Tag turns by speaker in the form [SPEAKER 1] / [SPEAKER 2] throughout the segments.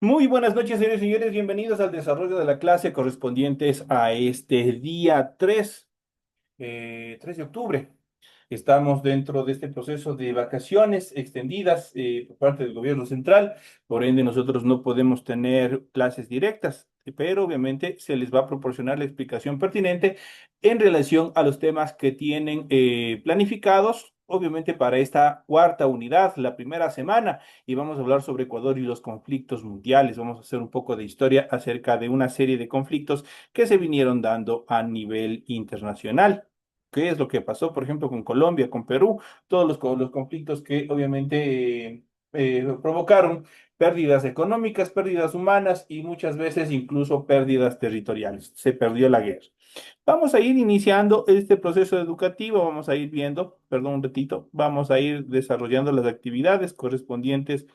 [SPEAKER 1] Muy buenas noches, señores y señores. Bienvenidos al desarrollo de la clase correspondientes a este día 3 de octubre. Estamos dentro de este proceso de vacaciones extendidas por parte del gobierno central. Por ende, nosotros no podemos tener clases directas, pero obviamente se les va a proporcionar la explicación pertinente en relación a los temas que tienen planificados, obviamente para esta cuarta unidad, la primera semana, y vamos a hablar sobre Ecuador y los conflictos mundiales. Vamos a hacer un poco de historia acerca de una serie de conflictos que se vinieron dando a nivel internacional. ¿Qué es lo que pasó, por ejemplo, con Colombia, con Perú? Todos los conflictos que obviamente provocaron pérdidas económicas, pérdidas humanas y muchas veces incluso pérdidas territoriales. Se perdió la guerra. Vamos a ir iniciando este proceso educativo, vamos a ir viendo, perdón un ratito, vamos a ir desarrollando las actividades correspondientes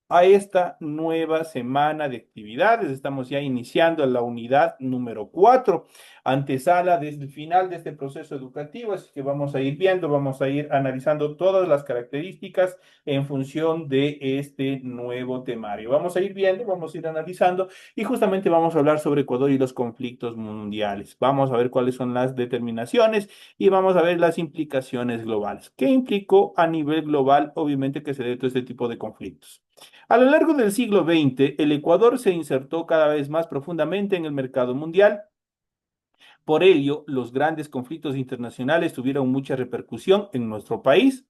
[SPEAKER 1] a esta nueva semana de actividades. Estamos ya iniciando la unidad número 4, antesala desde el final de este proceso educativo, así que vamos a ir viendo, vamos a ir analizando todas las características en función de este nuevo temario. Vamos a ir viendo, vamos a ir analizando y justamente vamos a hablar sobre Ecuador y los conflictos mundiales. Vamos a ver cuáles son las determinaciones y vamos a ver las implicaciones globales. ¿Qué implicó a nivel global, obviamente, que se dé todo este tipo de conflictos? A lo largo del siglo XX, el Ecuador se insertó cada vez más profundamente en el mercado mundial. Por ello, los grandes conflictos internacionales tuvieron mucha repercusión en nuestro país.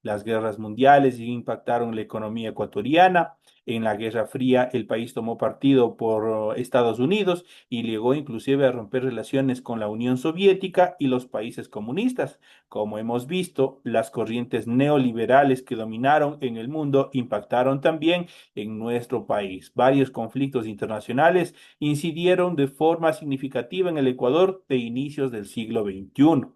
[SPEAKER 1] Las guerras mundiales impactaron la economía ecuatoriana. En la Guerra Fría el país tomó partido por Estados Unidos y llegó inclusive a romper relaciones con la Unión Soviética y los países comunistas. Como hemos visto, las corrientes neoliberales que dominaron en el mundo impactaron también en nuestro país. Varios conflictos internacionales incidieron de forma significativa en el Ecuador de inicios del siglo XXI.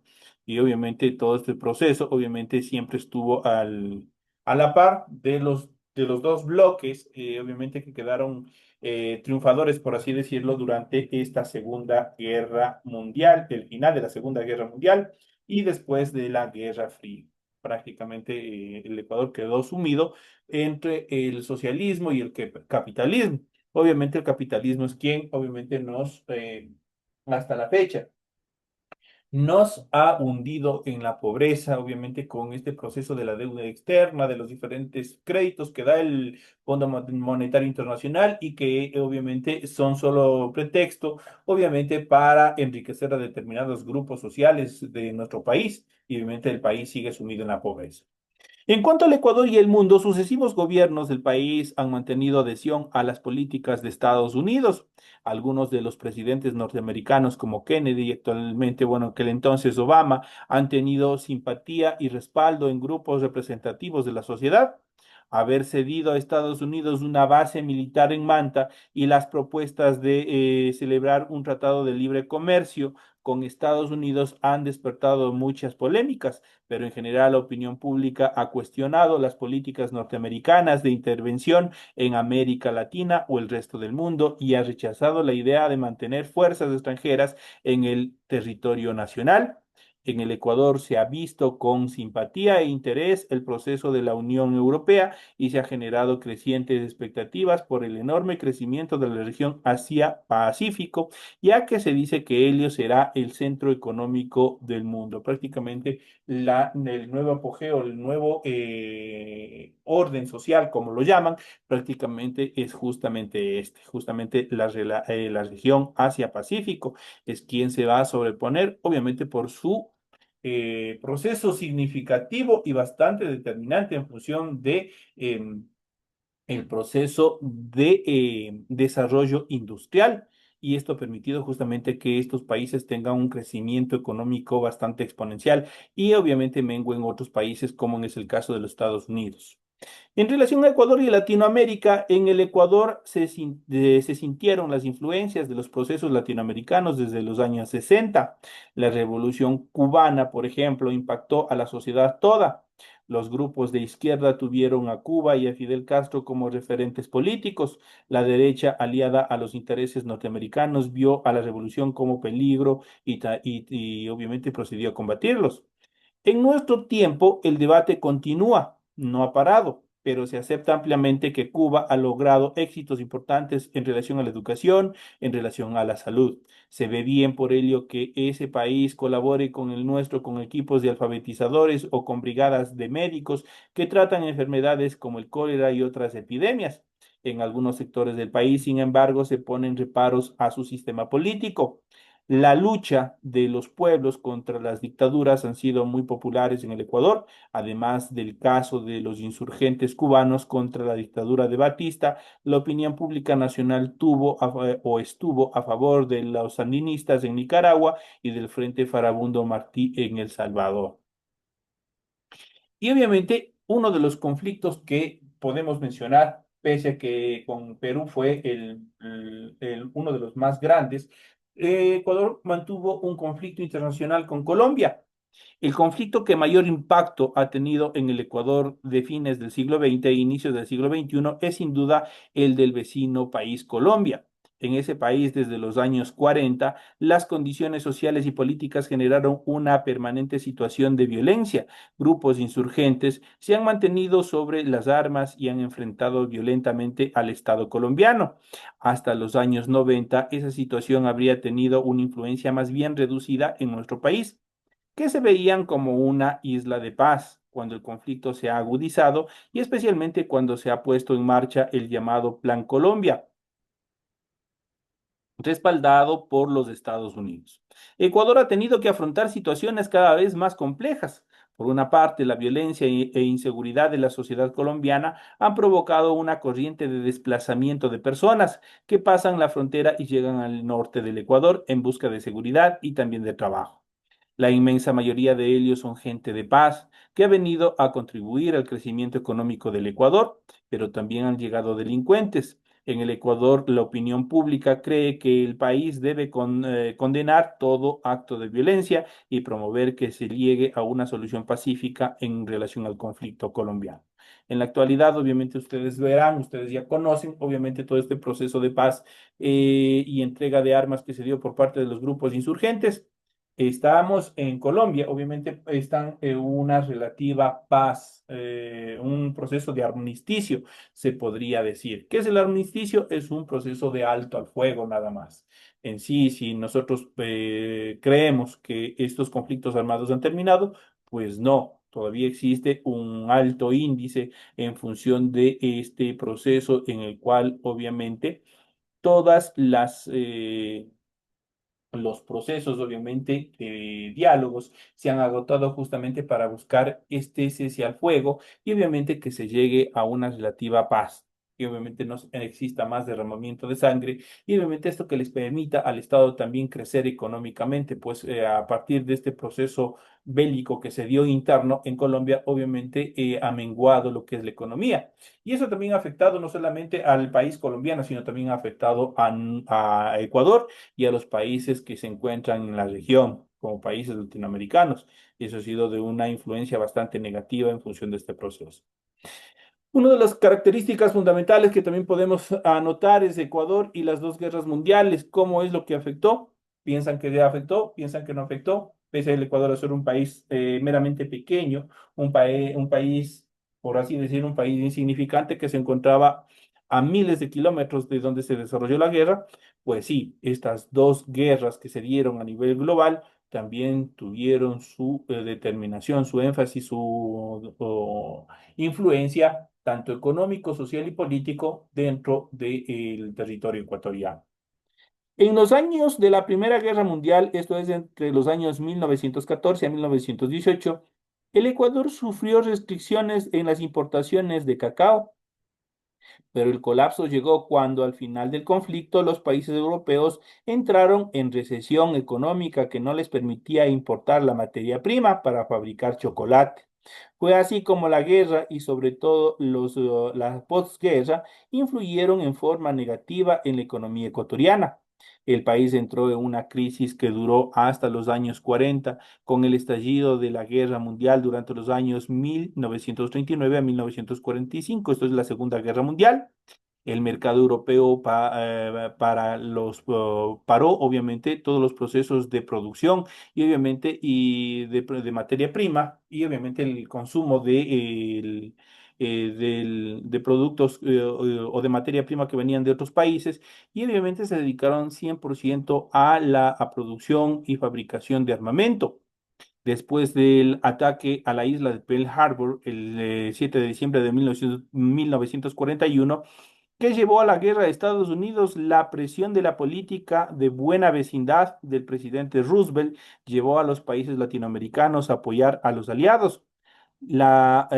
[SPEAKER 1] Y obviamente todo este proceso, obviamente siempre estuvo a la par de los dos bloques, obviamente que quedaron triunfadores, por así decirlo, durante esta Segunda Guerra Mundial, el final de la Segunda Guerra Mundial y después de la Guerra Fría. Prácticamente el Ecuador quedó sumido entre el socialismo y el capitalismo. Obviamente el capitalismo es quien obviamente hasta la fecha, nos ha hundido en la pobreza, obviamente con este proceso de la deuda externa, de los diferentes créditos que da el Fondo Monetario Internacional y que obviamente son solo pretexto, obviamente para enriquecer a determinados grupos sociales de nuestro país y obviamente el país sigue sumido en la pobreza. En cuanto al Ecuador y el mundo, sucesivos gobiernos del país han mantenido adhesión a las políticas de Estados Unidos. Algunos de los presidentes norteamericanos como Kennedy y actualmente, bueno, aquel entonces Obama, han tenido simpatía y respaldo en grupos representativos de la sociedad. Haber cedido a Estados Unidos una base militar en Manta y las propuestas de celebrar un tratado de libre comercio con Estados Unidos han despertado muchas polémicas, pero en general la opinión pública ha cuestionado las políticas norteamericanas de intervención en América Latina o el resto del mundo y ha rechazado la idea de mantener fuerzas extranjeras en el territorio nacional. En el Ecuador se ha visto con simpatía e interés el proceso de la Unión Europea y se ha generado crecientes expectativas por el enorme crecimiento de la región Asia-Pacífico, ya que se dice que Helio será el centro económico del mundo. Prácticamente el nuevo apogeo, el nuevo orden social, como lo llaman, prácticamente es justamente justamente la región Asia-Pacífico es quien se va a sobreponer, obviamente por su proceso significativo y bastante determinante en función de el proceso de desarrollo industrial. Y esto ha permitido justamente que estos países tengan un crecimiento económico bastante exponencial y obviamente mengüen otros países, como es el caso de los Estados Unidos. En relación a Ecuador y Latinoamérica, en el Ecuador se sintieron las influencias de los procesos latinoamericanos desde los años 60. La Revolución cubana, por ejemplo, impactó a la sociedad toda. Los grupos de izquierda tuvieron a Cuba y a Fidel Castro como referentes políticos. La derecha, aliada a los intereses norteamericanos, vio a la revolución como peligro y obviamente procedió a combatirlos. En nuestro tiempo, el debate continúa, no ha parado. pero se acepta ampliamente que Cuba ha logrado éxitos importantes en relación a la educación, en relación a la salud. Se ve bien por ello que ese país colabore con el nuestro, con equipos de alfabetizadores o con brigadas de médicos que tratan enfermedades como el cólera y otras epidemias. En algunos sectores del país, sin embargo, se ponen reparos a su sistema político. La lucha de los pueblos contra las dictaduras han sido muy populares en el Ecuador, además del caso de los insurgentes cubanos contra la dictadura de Batista. La opinión pública nacional o estuvo a favor de los sandinistas en Nicaragua y del Frente Farabundo Martí en El Salvador. Y obviamente uno de los conflictos que podemos mencionar, pese a que con Perú fue uno de los más grandes, Ecuador mantuvo un conflicto internacional con Colombia. El conflicto que mayor impacto ha tenido en el Ecuador de fines del siglo XX e inicios del siglo XXI es sin duda el del vecino país Colombia. En ese país, desde los años 40, las condiciones sociales y políticas generaron una permanente situación de violencia. Grupos insurgentes se han mantenido sobre las armas y han enfrentado violentamente al Estado colombiano. Hasta los años 90, esa situación habría tenido una influencia más bien reducida en nuestro país que se veían como una isla de paz cuando el conflicto se ha agudizado y especialmente cuando se ha puesto en marcha el llamado Plan Colombia, respaldado por los Estados Unidos. Ecuador ha tenido que afrontar situaciones cada vez más complejas. Por una parte, la violencia e inseguridad de la sociedad colombiana han provocado una corriente de desplazamiento de personas que pasan la frontera y llegan al norte del Ecuador en busca de seguridad y también de trabajo. La inmensa mayoría de ellos son gente de paz que ha venido a contribuir al crecimiento económico del Ecuador, pero también han llegado delincuentes. En el Ecuador, la opinión pública cree que el país debe condenar todo acto de violencia y promover que se llegue a una solución pacífica en relación al conflicto colombiano. En la actualidad, obviamente, ustedes verán, ustedes ya conocen, obviamente, todo este proceso de paz y entrega de armas que se dio por parte de los grupos insurgentes. Estamos en Colombia, obviamente están en una relativa paz, un proceso de armisticio, se podría decir. ¿Qué es el armisticio? Es un proceso de alto al fuego, nada más. En sí, si nosotros creemos que estos conflictos armados han terminado, pues no, todavía existe un alto índice en función de este proceso en el cual obviamente todas los procesos, obviamente, de diálogos se han agotado justamente para buscar este cese al fuego y obviamente que se llegue a una relativa paz. Y obviamente no exista más derramamiento de sangre y obviamente esto que les permita al Estado también crecer económicamente, pues a partir de este proceso bélico que se dio interno en Colombia, obviamente ha menguado lo que es la economía. Y eso también ha afectado no solamente al país colombiano, sino también ha afectado a Ecuador y a los países que se encuentran en la región, como países latinoamericanos. Y eso ha sido de una influencia bastante negativa en función de este proceso. Una de las características fundamentales que también podemos anotar es Ecuador y las dos guerras mundiales. ¿Cómo es lo que afectó? ¿Piensan que ya afectó? ¿Piensan que no afectó? Pese a el Ecuador a ser un país meramente pequeño, un país, por así decir, un país insignificante que se encontraba a miles de kilómetros de donde se desarrolló la guerra, pues sí, estas dos guerras que se dieron a nivel global también tuvieron su determinación, su énfasis, su influencia tanto económico, social y político dentro del territorio ecuatoriano. En los años de la Primera Guerra Mundial, esto es entre los años 1914 a 1918, el Ecuador sufrió restricciones en las importaciones de cacao, pero el colapso llegó cuando al final del conflicto los países europeos entraron en recesión económica que no les permitía importar la materia prima para fabricar chocolate. Fue así como la guerra y sobre todo la posguerra influyeron en forma negativa en la economía ecuatoriana. El país entró en una crisis que duró hasta los años 40, con el estallido de la Guerra Mundial durante los años 1939 a 1945. Esto es la Segunda Guerra Mundial. El mercado europeo paró obviamente todos los procesos de producción y obviamente de materia prima y obviamente el consumo de de productos o de materia prima que venían de otros países y obviamente se dedicaron 100% a la producción y fabricación de armamento. Después del ataque a la isla de Pearl Harbor el 7 de diciembre de 1941, que llevó a la guerra de Estados Unidos, la presión de la política de buena vecindad del presidente Roosevelt llevó a los países latinoamericanos a apoyar a los aliados. La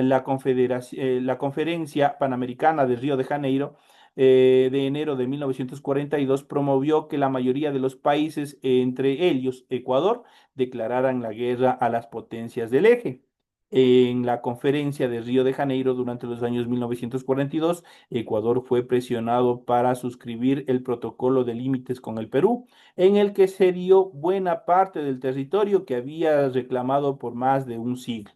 [SPEAKER 1] Conferencia Panamericana de Río de Janeiro de enero de 1942 promovió que la mayoría de los países, entre ellos Ecuador, declararan la guerra a las potencias del eje. En la conferencia de Río de Janeiro durante los años 1942, Ecuador fue presionado para suscribir el protocolo de límites con el Perú, en el que se dio buena parte del territorio que había reclamado por más de un siglo.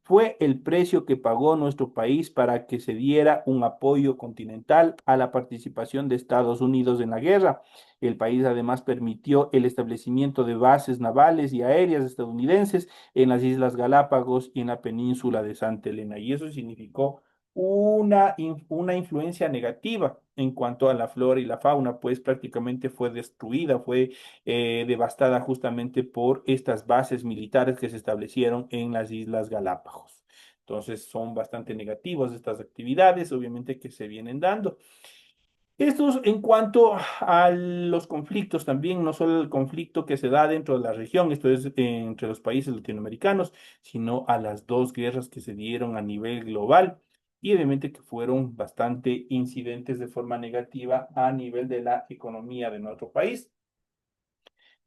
[SPEAKER 1] Fue el precio que pagó nuestro país para que se diera un apoyo continental a la participación de Estados Unidos en la guerra. El país además permitió el establecimiento de bases navales y aéreas estadounidenses en las Islas Galápagos y en la península de Santa Elena. Y eso significó una influencia negativa en cuanto a la flora y la fauna, pues prácticamente fue destruida, fue devastada justamente por estas bases militares que se establecieron en las Islas Galápagos. Entonces son bastante negativas estas actividades, obviamente que se vienen dando. Estos en cuanto a los conflictos también, no solo el conflicto que se da dentro de la región, esto es entre los países latinoamericanos, sino a las dos guerras que se dieron a nivel global y obviamente que fueron bastante incidentes de forma negativa a nivel de la economía de nuestro país.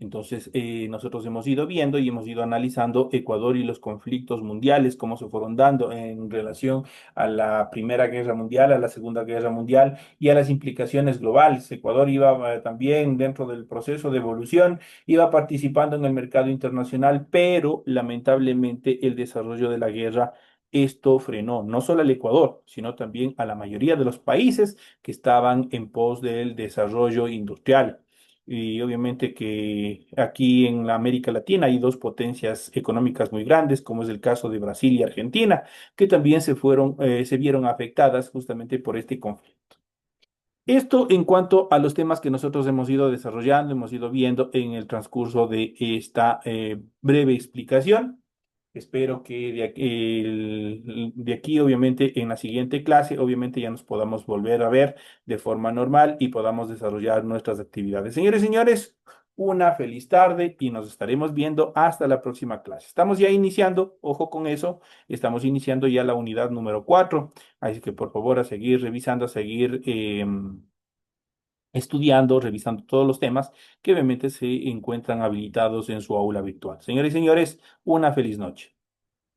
[SPEAKER 1] Entonces, nosotros hemos ido viendo y hemos ido analizando Ecuador y los conflictos mundiales, cómo se fueron dando en relación a la Primera Guerra Mundial, a la Segunda Guerra Mundial y a las implicaciones globales. Ecuador iba también dentro del proceso de evolución, iba participando en el mercado internacional, pero lamentablemente el desarrollo de la guerra, esto frenó no solo al Ecuador, sino también a la mayoría de los países que estaban en pos del desarrollo industrial. Y obviamente que aquí en la América Latina hay dos potencias económicas muy grandes, como es el caso de Brasil y Argentina, que también se vieron afectadas justamente por este conflicto. Esto en cuanto a los temas que nosotros hemos ido desarrollando, hemos ido viendo en el transcurso de esta breve explicación. Espero que de aquí, obviamente, en la siguiente clase, obviamente ya nos podamos volver a ver de forma normal y podamos desarrollar nuestras actividades. Señores y señores, una feliz tarde y nos estaremos viendo hasta la próxima clase. Estamos ya iniciando, ojo con eso, estamos iniciando ya la unidad número 4, así que por favor a seguir revisando, a seguir estudiando, revisando todos los temas que obviamente se encuentran habilitados en su aula virtual. Señores y señores, una feliz noche.